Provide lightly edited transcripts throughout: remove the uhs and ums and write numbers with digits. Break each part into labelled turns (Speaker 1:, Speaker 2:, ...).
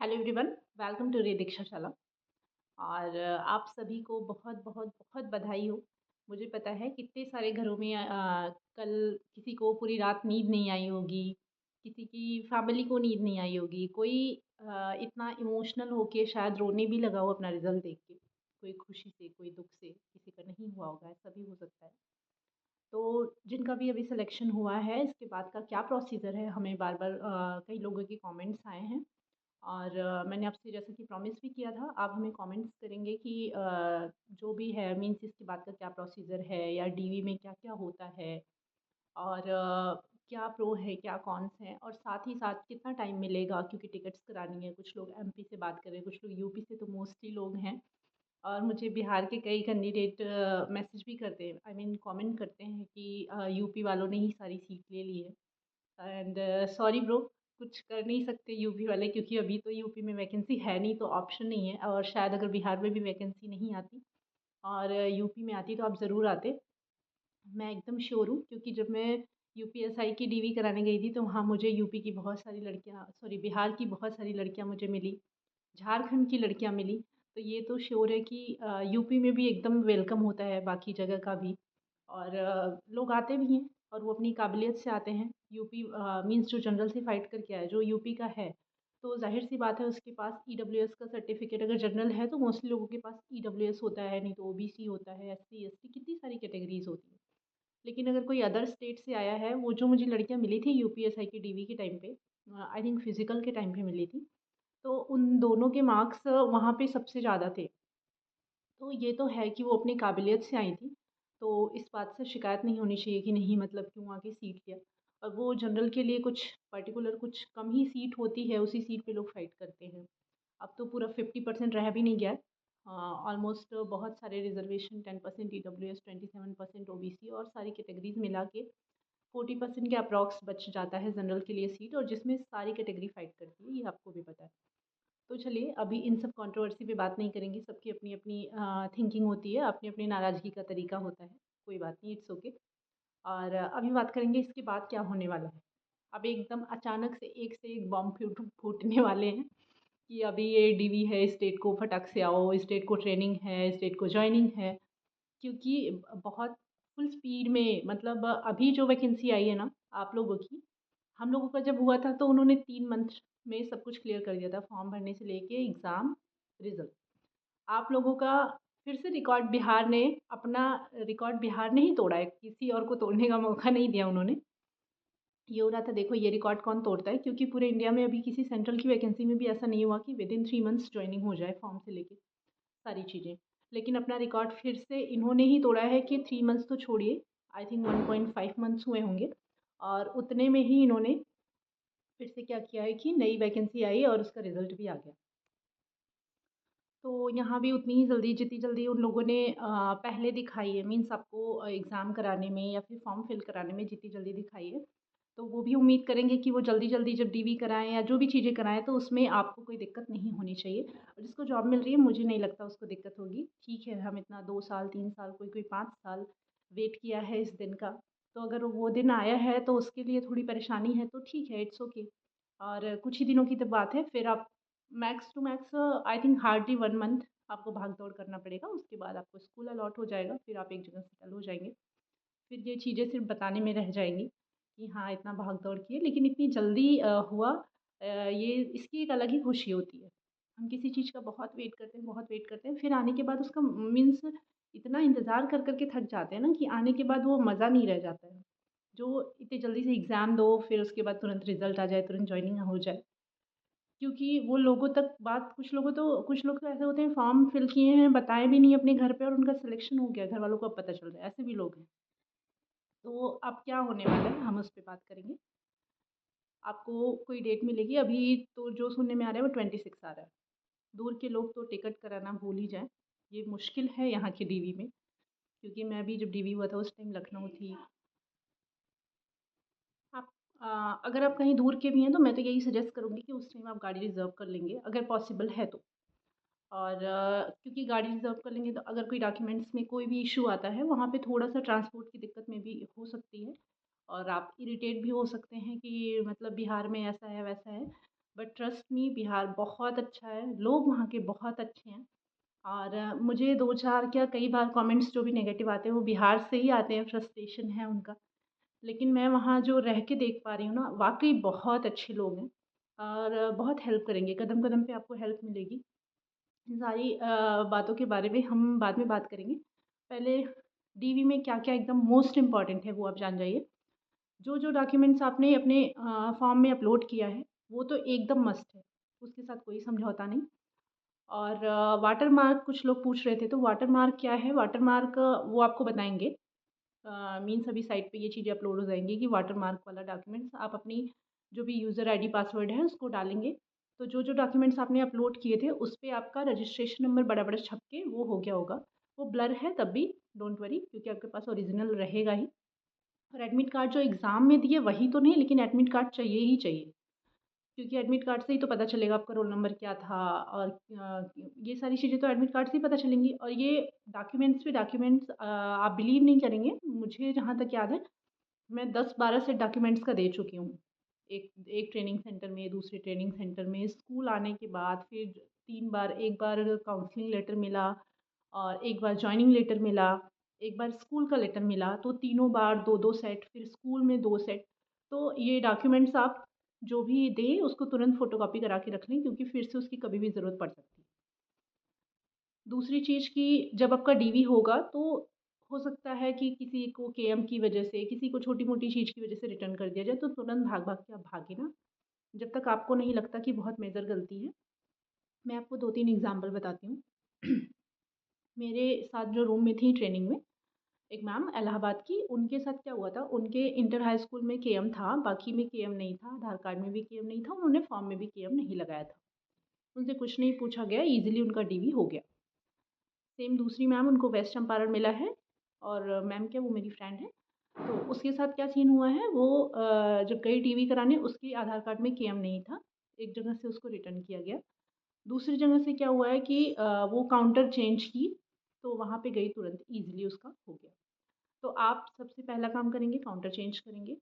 Speaker 1: Hello everyone, welcome to रे दीक्षाशाला। और आप सभी को बहुत बहुत बहुत बधाई हो। मुझे पता है कितने सारे घरों में कल किसी को पूरी रात नींद नहीं आई होगी, किसी की फैमिली को नींद नहीं आई होगी, कोई इतना इमोशनल होके शायद रोने भी लगा हो अपना रिजल्ट देख के, कोई खुशी से, कोई दुख से, किसी का नहीं हुआ होगा, ऐसा भी हो सकता है। तो जिनका भी अभी सिलेक्शन हुआ है, इसके बाद का क्या प्रोसीजर है, हमें बार बार कई लोगों के कमेंट्स आए हैं। और मैंने आपसे जैसे कि प्रॉमिस भी किया था, आप हमें कमेंट्स करेंगे कि जो भी है मीन्स इसके बाद का क्या प्रोसीजर है, या डीवी में क्या क्या होता है, और क्या प्रो है क्या कॉन्स हैं, और साथ ही साथ कितना टाइम मिलेगा, क्योंकि टिकट्स करानी है। कुछ लोग एमपी से बात कर रहे हैं, कुछ लोग यूपी से, तो मोस्टली लोग हैं। और मुझे बिहार के कई कैंडिडेट मैसेज भी करते हैं, आई मीन कमेंट करते हैं कि यूपी वालों ने ही सारी सीट ले ली है। एंड सॉरी ब्रो, कुछ कर नहीं सकते यूपी वाले, क्योंकि अभी तो यूपी में वैकेंसी है नहीं, तो ऑप्शन नहीं है। और शायद अगर बिहार में भी वैकेंसी नहीं आती और यूपी में आती तो आप ज़रूर आते। मैं एकदम श्योर हूँ, क्योंकि जब मैं यूपीएसआई की डीवी कराने गई थी, तो वहाँ मुझे यूपी की बहुत सारी लड़कियाँ, सॉरी बिहार की बहुत सारी लड़कियाँ मुझे मिली, झारखंड की लड़कियाँ मिली। तो ये तो श्योर है कि यूपी में भी एकदम वेलकम होता है, बाकी जगह का भी। और लोग आते भी हैं और वो अपनी काबिलियत से आते हैं। यूपी मीन्स जो जनरल से फ़ाइट करके आया, जो यूपी का है, तो ज़ाहिर-सी बात है उसके पास ईडब्ल्यूएस का सर्टिफ़िकेट। अगर जनरल है तो मोस्टली लोगों के पास ईडब्ल्यूएस होता है, नहीं तो ओबीसी होता है, एससी, एसटी, कितनी सारी कैटेगरीज़ होती हैं। लेकिन अगर कोई अदर स्टेट से आया है, वो जो मुझे लड़कियाँ मिली थी यूपीएसआई की डीवी के टाइम पे, आई थिंक फिज़िकल के टाइम पे मिली थी, तो उन दोनों के मार्क्स वहाँ पे सबसे ज़्यादा थे। तो ये तो है कि वो अपनी काबिलियत से आई थी, तो इस बात से शिकायत नहीं होनी चाहिए कि नहीं मतलब क्यों आके सीट लिया। और वो जनरल के लिए कुछ पर्टिकुलर कुछ कम ही सीट होती है, उसी सीट पे लोग फाइट करते हैं। अब तो पूरा 50% रह भी नहीं गया है। ऑलमोस्ट बहुत सारे रिजर्वेशन, 10% ईडब्ल्यूएस, 27% ओबीसी और सारी कैटेगरीज मिला के 40% के अप्रॉक्स बच जाता है जनरल के लिए सीट, और जिसमें सारी कैटेगरी फाइट करती है, ये आपको भी पता है। तो चलिए अभी इन सब कंट्रोवर्सी पे बात नहीं करेंगे, सबकी अपनी अपनी थिंकिंग होती है, अपनी अपनी नाराज़गी का तरीका होता है, कोई बात नहीं, इट्स ओके। और अभी बात करेंगे इसके बाद क्या होने वाला है। अब एकदम अचानक से एक बॉम्ब फूटने वाले हैं कि अभी ये डीवी है, स्टेट को फटाक से आओ, स्टेट को ट्रेनिंग है, स्टेट को जॉइनिंग है। क्योंकि बहुत फुल स्पीड में, मतलब अभी जो वैकेंसी आई है ना आप लोगों की, हम लोगों का जब हुआ था तो उन्होंने 3 मंथ में सब कुछ क्लियर कर दिया था, फॉर्म भरने से लेके एग्ज़ाम, रिजल्ट। आप लोगों का फिर से रिकॉर्ड बिहार ने, अपना रिकॉर्ड बिहार ने ही तोड़ा है, किसी और को तोड़ने का मौका नहीं दिया उन्होंने। ये हो रहा था, देखो ये रिकॉर्ड कौन तोड़ता है, क्योंकि पूरे इंडिया में अभी किसी सेंट्रल की वैकेंसी में भी ऐसा नहीं हुआ कि विद इन 3 मंथ्स ज्वाइनिंग हो जाए, फॉर्म से लेके सारी चीज़ें। लेकिन अपना रिकॉर्ड फिर से इन्होंने ही तोड़ा है कि 3 मंथ्स तो छोड़िए, आई थिंक 1.5 मंथ्स हुए होंगे, और उतने में ही इन्होंने फिर से क्या किया है कि नई वैकेंसी आई और उसका रिज़ल्ट भी आ गया। तो यहाँ भी उतनी ही जल्दी, जितनी जल्दी उन लोगों ने पहले दिखाई है, मीन्स आपको एग्ज़ाम कराने में या फिर फॉर्म फिल कराने में जितनी जल्दी दिखाई है, तो वो भी उम्मीद करेंगे कि वो जल्दी-जल्दी जब डीवी कराएँ या जो भी चीज़ें कराएँ, तो उसमें आपको कोई दिक्कत नहीं होनी चाहिए। और जिसको जॉब मिल रही है, मुझे नहीं लगता उसको दिक्कत होगी। ठीक है, हम इतना 2 साल, 3 साल, कोई-कोई 5 साल वेट किया है इस दिन का, तो अगर वो दिन आया है, तो उसके लिए थोड़ी परेशानी है, तो ठीक है, इट्स ओके। और कुछ ही दिनों की तो बात है, फिर आप max to max I think hardly 1 month आपको भाग-दौड़ करना पड़ेगा, उसके बाद आपको स्कूल अलॉट हो जाएगा, फिर आप एक जगह सेटल हो जाएँगे। फिर ये चीज़ें सिर्फ़ बताने में रह जाएँगी कि हाँ, इतना भाग-दौड़ किए, लेकिन इतनी जल्दी हुआ, ये इसकी एक अलग ही खुशी होती है। हम किसी चीज़ का बहुत वेट करते हैं, बहुत वेट करते हैं, फिर आने के बाद उसका मीन्स इतना इंतज़ार कर के थक जाते हैं ना, कि आने के बाद वो मज़ा नहीं रह जाता है। जो इतनी जल्दी से एग्ज़ाम दो, फिर उसके बाद तुरंत रिज़ल्ट आ जाए, तुरंत जॉइनिंग हो जाए। क्योंकि वो लोगों तक बात, कुछ लोग तो ऐसे होते हैं, फॉर्म फिल किए हैं, बताए भी नहीं अपने घर पे, और उनका सिलेक्शन हो गया, घर वालों को अब पता चल रहा है, ऐसे भी लोग हैं। तो अब क्या होने वाला है, हम उस पे बात करेंगे। आपको कोई डेट मिलेगी, अभी तो जो सुनने में आ रहा है वो 26 आ रहा है। दूर के लोग तो टिकट कराना भूल ही जाएँ, ये मुश्किल है यहाँ की डीवी में, क्योंकि मैं भी जब डीवी हुआ था उस टाइम लखनऊ थी। आप अगर आप कहीं दूर के भी हैं, तो मैं तो यही सजेस्ट करूँगी कि उस टाइम आप गाड़ी रिज़र्व कर लेंगे, अगर पॉसिबल है तो। और क्योंकि गाड़ी रिज़र्व कर लेंगे, तो अगर कोई डॉक्यूमेंट्स में कोई भी इश्यू आता है, वहाँ पे थोड़ा-सा ट्रांसपोर्ट की दिक्कत में भी हो सकती है, और आप इरिटेट भी हो सकते हैं कि मतलब बिहार में ऐसा है, वैसा है। बट ट्रस्ट मी, बिहार बहुत अच्छा है, लोग वहाँ के बहुत अच्छे हैं। और मुझे 2-4 क्या कई बार कमेंट्स जो भी नेगेटिव आते हैं वो बिहार से ही आते हैं, फ्रस्ट्रेशन है उनका। लेकिन मैं वहाँ जो रह के देख पा रही हूँ ना, वाक़ई बहुत अच्छे लोग हैं और बहुत हेल्प करेंगे, कदम-कदम पे आपको हेल्प मिलेगी। इन सारी बातों के बारे में हम बाद में बात करेंगे। पहले डीवी में क्या-क्या एकदम मोस्ट इम्पोर्टेंट है वो आप जान जाइए। जो डॉक्यूमेंट्स आपने अपने फॉर्म में अपलोड किया है, वो तो एकदम मस्ट है, उसके साथ कोई समझौता नहीं। और वाटरमार्क कुछ लोग पूछ रहे थे, तो वाटरमार्क क्या है? वाटरमार्क वो आपको बताएँगे। मीन्स अभी साइट पे ये चीज़ें अपलोड हो जाएँगी कि वाटरमार्क वाला डॉक्यूमेंट्स आप अपनी जो भी यूज़र आईडी पासवर्ड है उसको डालेंगे। तो जो डॉक्यूमेंट्स आपने अपलोड किए थे उस पे आपका रजिस्ट्रेशन नंबर बड़ा-बड़ा छप के वो हो गया होगा। वो ब्लर है तब भी डोंट वरी, क्योंकि आपके पास ओरिजिनल रहेगा ही। और एडमिट कार्ड जो एग्ज़ाम में दिए वही तो नहीं, लेकिन एडमिट कार्ड चाहिए ही चाहिए। क्योंकि एडमिट कार्ड से ही तो पता चलेगा आपका रोल नंबर क्या था और ये सारी चीज़ें तो एडमिट कार्ड से ही पता चलेंगी। और ये डॉक्यूमेंट्स पे डॉक्यूमेंट्स आप बिलीव नहीं करेंगे, मुझे जहाँ तक याद है मैं 10-12 सेट डॉक्यूमेंट्स का दे चुकी हूँ। एक एक ट्रेनिंग सेंटर में, दूसरे ट्रेनिंग सेंटर में, स्कूल आने के बाद फिर 3 बार, एक बार काउंसलिंग लेटर मिला और एक बार जॉइनिंग लेटर मिला, एक बार स्कूल का लेटर मिला, तो तीनों बार 2-2 सेट, फिर स्कूल में 2 सेट। तो ये डॉक्यूमेंट्स आप जो भी दें उसको तुरंत फ़ोटोकॉपी करा के रख लें, क्योंकि फिर से उसकी कभी भी ज़रूरत पड़ सकती है। दूसरी चीज़ कि जब आपका डीवी होगा तो हो सकता है कि किसी को केएम की वजह से, किसी को छोटी-मोटी चीज़ की वजह से रिटर्न कर दिया जाए, तो तुरंत भाग-भाग के आप भागे ना, जब तक आपको नहीं लगता कि बहुत मेजर गलती है। मैं आपको 2-3 एग्ज़ाम्पल बताती हूँ। मेरे साथ जो रूम में थी ट्रेनिंग में, एक मैम इलाहाबाद की, उनके साथ क्या हुआ था, उनके इंटर हाई स्कूल में केएम था, बाकी में केएम नहीं था, आधार कार्ड में भी केएम नहीं था, उन्होंने फॉर्म में भी केएम नहीं लगाया था। उनसे कुछ नहीं पूछा गया, ईज़िली उनका डीवी हो गया। सेम दूसरी मैम, उनको वेस्ट चंपारण मिला है और मैम क्या वो मेरी फ्रेंड है। तो उसके साथ क्या सीन हुआ है, वो जब गई डीवी कराने उसके आधार कार्ड में केएम नहीं था, एक जगह से उसको रिटर्न किया गया। दूसरी जगह से क्या हुआ है कि वो काउंटर चेंज की, तो वहाँ पे गई तुरंत ईज़िली उसका हो गया। तो आप सबसे पहला काम करेंगे काउंटर चेंज करेंगे।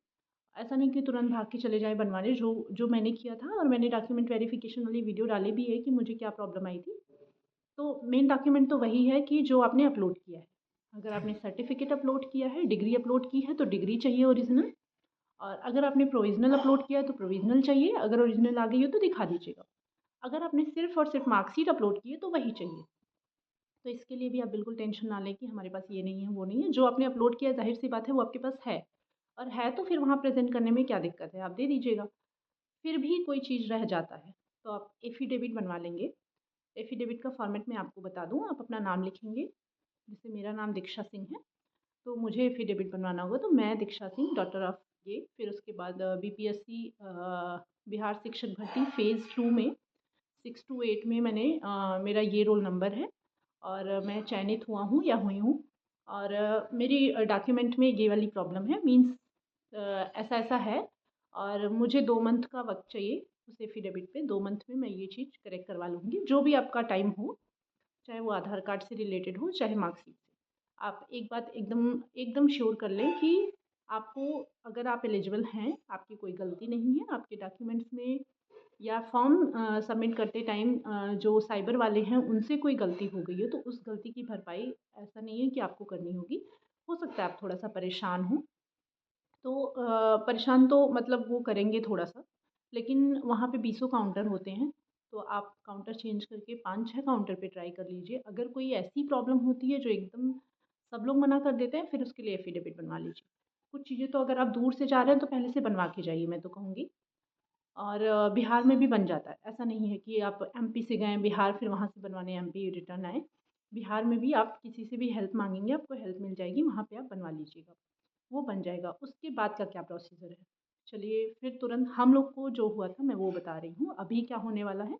Speaker 1: ऐसा नहीं कि तुरंत भाग के चले जाएँ बनवाने, जो जो मैंने किया था और मैंने डॉक्यूमेंट वेरिफ़िकेशन वाली वीडियो डाली भी है कि मुझे क्या प्रॉब्लम आई थी। तो मेन डॉक्यूमेंट तो वही है कि जो आपने अपलोड किया है। अगर आपने सर्टिफ़िकेट अपलोड किया है, डिग्री अपलोड की है तो डिग्री चाहिए ओरिजिनल, और अगर आपने प्रोविज़नल अपलोड किया है तो प्रोविज़नल चाहिए, अगर ओरिजिनल आ गई हो तो दिखा दीजिएगा। अगर आपने सिर्फ़ और सिर्फ़ मार्कशीट अपलोड की है तो वही चाहिए। तो इसके लिए भी आप बिल्कुल टेंशन ना लें कि हमारे पास ये नहीं है, वो नहीं है। जो आपने अपलोड किया है ज़ाहिर-सी बात है वो आपके पास है, और है तो फिर वहाँ प्रेज़ेंट करने में क्या दिक्कत है, आप दे दीजिएगा। फिर भी कोई चीज़ रह जाता है, तो आप एफ़िडेविट बनवा लेंगे। एफ़िडेविट का फ़ॉर्मेट मैं आपको बता दूँ, आप अपना नाम लिखेंगे, जैसे मेरा नाम दीक्षा सिंह है, तो मुझे एफ़िडेविट बनवाना होगा, तो मैं दीक्षा सिंह डॉटर ऑफ़ ये, फिर उसके बाद बीपीएससी बिहार शिक्षक भर्ती फ़ेज़ 2 में 6 टू 8 में मैंने मेरा ये रोल नंबर है और मैं चयनित हुआ हूँ या हुई हूँ। और मेरी डॉक्यूमेंट में ये वाली प्रॉब्लम है, मीन्स ऐसा-ऐसा है और मुझे 2 मंथ का वक़्त चाहिए उस एफ़िडेविट पे, 2 मंथ में मैं ये चीज़ करेक्ट करवा लूँगी। जो भी आपका टाइम हो, चाहे वो आधार कार्ड से रिलेटेड हो, चाहे मार्कशीट से। आप एक बात एकदम एकदम श्योर कर लें कि आपको, अगर आप एलिजिबल हैं, आपकी कोई गलती नहीं है, आपके डॉक्यूमेंट्स में या फॉर्म सबमिट करते टाइम जो साइबर वाले हैं उनसे कोई गलती हो गई है, तो उस गलती की भरपाई ऐसा नहीं है कि आपको करनी होगी। हो सकता है आप थोड़ा-सा परेशान हों, तो परेशान तो मतलब वो करेंगे थोड़ा-सा, लेकिन वहाँ पे बीसों काउंटर होते हैं, तो आप काउंटर चेंज करके 5-6 काउंटर पे ट्राई कर लीजिए। अगर कोई ऐसी प्रॉब्लम होती है जो एकदम सब लोग मना कर देते हैं, फिर उसके लिए एफ़िडेविट बनवा लीजिए। कुछ चीज़ें तो अगर आप दूर से जा रहे हैं तो पहले से बनवा के जाइए, मैं तो कहूँगी। और बिहार में भी बन जाता है। ऐसा नहीं है कि आप एमपी से गए बिहार फिर वहाँ से बनवाने एमपी रिटर्न आए। बिहार में भी आप किसी से भी हेल्प माँगेंगे, आपको हेल्प मिल जाएगी, वहाँ पे आप बनवा लीजिएगा, वो बन जाएगा। उसके बाद का क्या प्रोसीजर है? चलिए फिर तुरंत हम लोग को जो हुआ था मैं वो बता रही हूँ, अभी क्या होने वाला है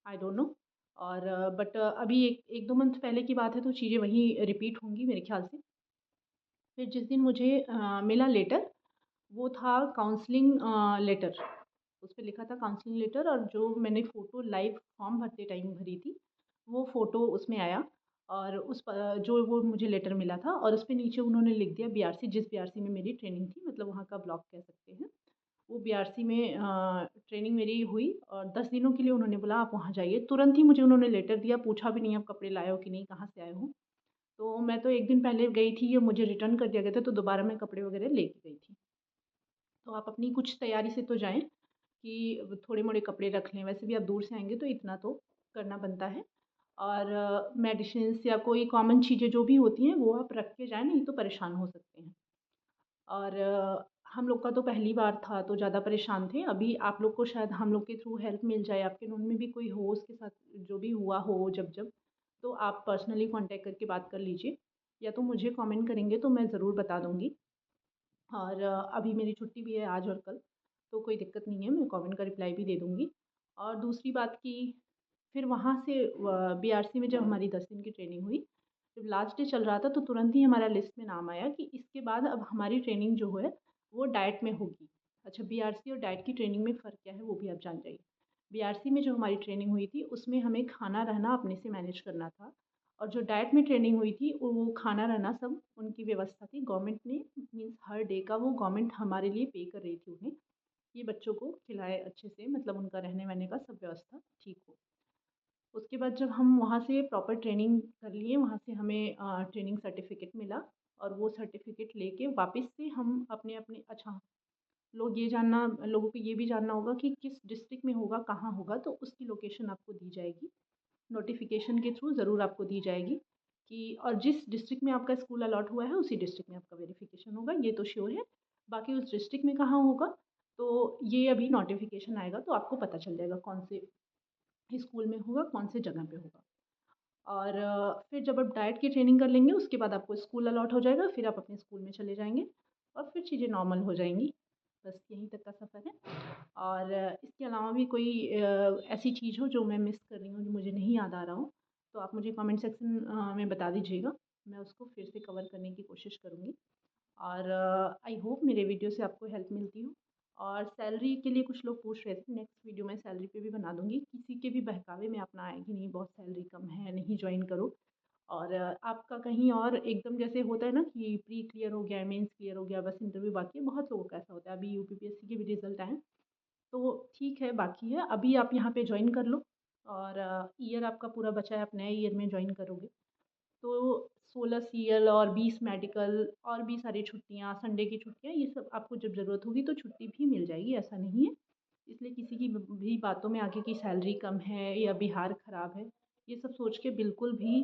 Speaker 1: आई डोंट नो। और बट अभी 1-2 मंथ पहले की बात है तो चीज़ें वहीं रिपीट होंगी मेरे ख़्याल से। फिर जिस दिन मुझे मिला लेटर, वो था काउंसलिंग लेटर। उस पे लिखा था काउंसलिंग लेटर, और जो मैंने फ़ोटो लाइव फॉर्म भरते टाइम भरी थी, वो फ़ोटो उसमें आया। और उस प जो वो मुझे लेटर मिला था और उसपे नीचे उन्होंने लिख दिया बीआरसी, जिस बीआरसी में मेरी ट्रेनिंग थी, मतलब वहाँ का ब्लॉक कह सकते हैं। वो बीआरसी में ट्रेनिंग मेरी हुई और 10 दिनों के लिए उन्होंने बोला आप वहाँ जाइए। तुरंत ही मुझे उन्होंने लेटर दिया, पूछा भी नहीं आप कपड़े लाए हो कि नहीं, कहाँ से आए हो। तो मैं तो 1 दिन पहले गई थी, ये मुझे रिटर्न कर दिया गया था, तो दोबारा मैं कपड़े वगैरह लेके गई थी। तो आप अपनी कुछ तैयारी से तो जाएँ कि थोड़े-मोड़े कपड़े रख लें, वैसे भी आप दूर से आएँगे तो इतना तो करना बनता है। और मेडिसिन्स या कोई कॉमन चीज़ें जो भी होती हैं वो आप रख के जाएँ, नहीं तो परेशान हो सकते हैं। और हम लोग का तो पहली बार था तो ज़्यादा परेशान थे। अभी आप लोग को शायद हम लोग के थ्रू हेल्प मिल जाए, आपके नोन में भी कोई हो उसके साथ जो भी हुआ हो जब-जब, तो आप पर्सनली कॉन्टैक्ट करके बात कर लीजिए या तो मुझे कमेंट करेंगे तो मैं ज़रूर बता दूँगी। और अभी मेरी छुट्टी भी है आज और कल, तो कोई दिक्कत नहीं है, मैं कमेंट का रिप्लाई भी दे दूँगी। और दूसरी बात कि फिर वहाँ से बीआरसी में जब हमारी 10 दिन की ट्रेनिंग हुई, जब लास्ट डे चल रहा था तो तुरंत ही हमारा लिस्ट में नाम आया कि इसके बाद अब हमारी ट्रेनिंग जो है वो डाइट में होगी। अच्छा, बीआरसी और डाइट की ट्रेनिंग में फ़र्क क्या है वो भी आप जान जाइए। बीआरसी में जो हमारी ट्रेनिंग हुई थी उसमें हमें खाना रहना अपने से मैनेज करना था और जो डाइट में ट्रेनिंग हुई थी वो खाना रहना सब उनकी व्यवस्था थी। गवर्नमेंट ने मीन्स हर डे का वो गवर्नमेंट हमारे लिए पे कर रही थी उन्हें, ये बच्चों को खिलाए अच्छे से, मतलब उनका रहने-वहने का सब व्यवस्था ठीक हो। उसके बाद जब हम वहाँ से प्रॉपर ट्रेनिंग कर लिए, वहाँ से हमें ट्रेनिंग सर्टिफ़िकेट मिला और वो सर्टिफ़िकेट लेके वापस से हम अपने-अपने अच्छा, लोगों को ये भी जानना होगा कि किस डिस्ट्रिक्ट में होगा, कहाँ होगा, तो उसकी लोकेशन आपको दी जाएगी। नोटिफ़िकेशन के थ्रू ज़रूर आपको दी जाएगी कि और जिस डिस्ट्रिक्ट में आपका स्कूल अलॉट हुआ है, उसी डिस्ट्रिक्ट में आपका वेरिफ़िकेशन होगा, ये तो श्योर है। बाकी उस डिस्ट्रिक्ट में कहाँ होगा, तो ये अभी नोटिफ़िकेशन आएगा तो आपको पता चल जाएगा कौन से स्कूल में होगा, कौन से जगह पे होगा। और फिर जब आप डाइट की ट्रेनिंग कर लेंगे, उसके बाद आपको स्कूल अलॉट हो जाएगा, फिर आप अपने स्कूल में चले जाएँगे और फिर चीज़ें नॉर्मल हो जाएँगी। बस यहीं तक का सफ़र है। और इसके अलावा भी कोई ऐसी चीज़ हो जो मैं मिस कर रही हूँ, जो मुझे नहीं याद आ रहा हो, तो आप मुझे कमेंट सेक्शन में बता दीजिएगा। मैं उसको फिर से कवर करने की कोशिश करूँगी। और आई होप मेरे वीडियो से आपको हेल्प मिलती हो। और सैलरी के लिए कुछ लोग पूछ रहे थे, नेक्स्ट वीडियो में सैलरी पे भी बना दूँगी। किसी के भी बहकावे में अपना आए कि नहीं बहुत सैलरी कम है, नहीं जॉइन करो। और आपका कहीं और एकदम जैसे होता है ना कि प्री क्लियर हो गया है, मेंस क्लियर हो गया, बस इंटरव्यू बाकी है, बहुत लोगों का ऐसा होता है। अभी यूपीपीएससी के भी रिज़ल्ट आए हैं, तो ठीक है, बाकी है। अभी आप यहाँ पे जॉइन कर लो और ईयर आपका पूरा बचा है, आप नए ईयर में जॉइन करोगे। तो 16 सीएल और 20 मेडिकल और भी सारी छुट्टियाँ, संडे की छुट्टियाँ, ये सब आपको जब ज़रूरत होगी तो छुट्टी भी मिल जाएगी, ऐसा नहीं है। इसलिए किसी की भी बातों में आके कि सैलरी कम है या बिहार ख़राब है, ये सब सोच के बिल्कुल भी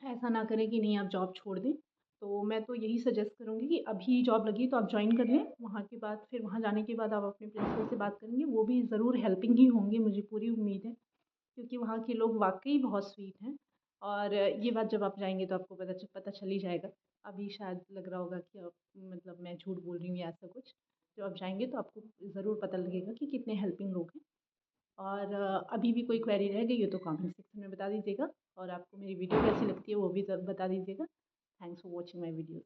Speaker 1: ऐसा ना करें कि नहीं आप जॉब छोड़ दें। तो मैं तो यही सजेस्ट करूँगी कि अभी जॉब लगी तो आप जॉइन कर लें। वहाँ के बाद फिर वहाँ जाने के बाद आप अपने प्रिंसिपल से बात करेंगे, वो भी ज़रूर हेल्पिंग ही होंगे, मुझे पूरी उम्मीद है। क्योंकि वहाँ के लोग वाक़ई बहुत स्वीट हैं। और ये बात जब आप जाएँगे तो आपको पता चल ही जाएगा। अभी शायद लग रहा होगा कि मतलब मैं झूठ बोल रही हूँ या ऐसा कुछ। जब आप जाएँगे तो आपको ज़रूर पता लगेगा कि कितने हेल्पिंग लोग हैं। और अभी भी कोई क्वेरी रह गई हो तो कमेंट सेक्शन में बता दीजिएगा और आपको मेरी वीडियो कैसी लगती है वो भी ज़रूर बता दीजिएगा। Thanks for watching my video.